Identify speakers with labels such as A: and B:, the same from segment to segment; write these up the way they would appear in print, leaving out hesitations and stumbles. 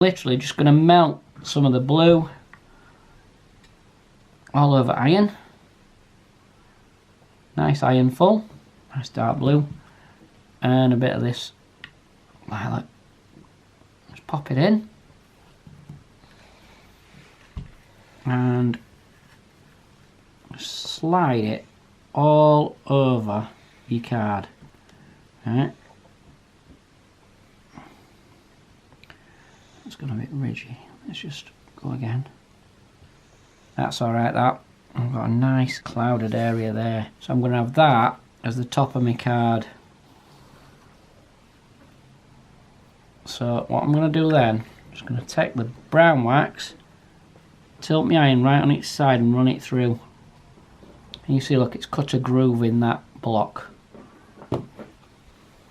A: Literally just going to melt some of the blue all over iron. Nice iron full, nice dark blue, and a bit of this lilac. Just pop it in, and slide it all over your card. Right. It's going to be ridgy. Let's just go again. That's alright, that. I've got a nice clouded area there. So I'm going to have that as the top of my card. So what I'm going to do then, I'm just going to take the brown wax, tilt my iron right on its side and run it through. And you see, look, it's cut a groove in that block.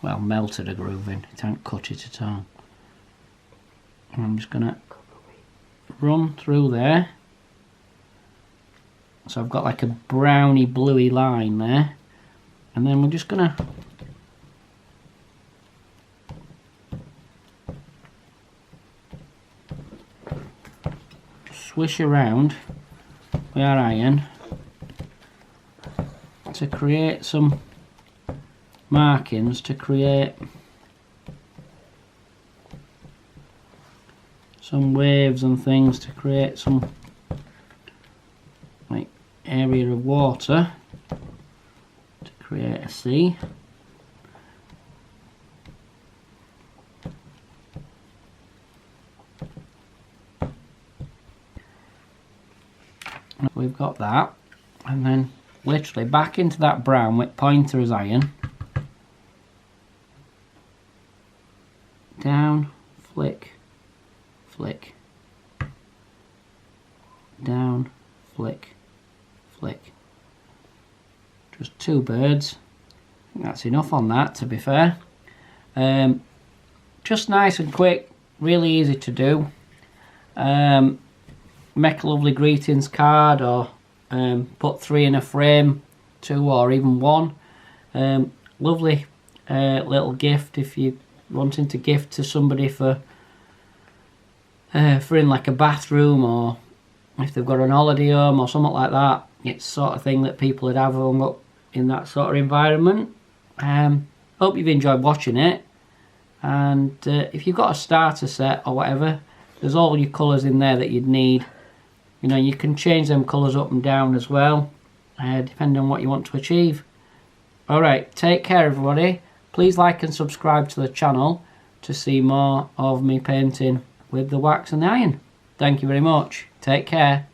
A: Well, melted a groove in. It ain't cut it at all. And I'm just going to run through there. So I've got like a browny bluey line there, and then we're just gonna swish around with our iron to create some markings, to create some waves and things, to create some like area of water, to create a sea. We've got that, and then literally back into that brown with pointer as iron, down, flick, flick, down, flick, flick. Just two birds. I think that's enough on that, to be fair. Just nice and quick, really easy to do. Make a lovely greetings card, or put 3 in a frame, 2 or even 1. Lovely little gift if you're wanting to gift to somebody for in like a bathroom, or if they've got an holiday home or something like that. It's the sort of thing that people would have hung up in that sort of environment. Hope you've enjoyed watching it, and if you've got a starter set or whatever, there's all your colours in there that you'd need. You know, you can change them colours up and down as well, depending on what you want to achieve. Alright, take care everybody. Please like and subscribe to the channel to see more of me painting with the wax and the iron. Thank you very much. Take care.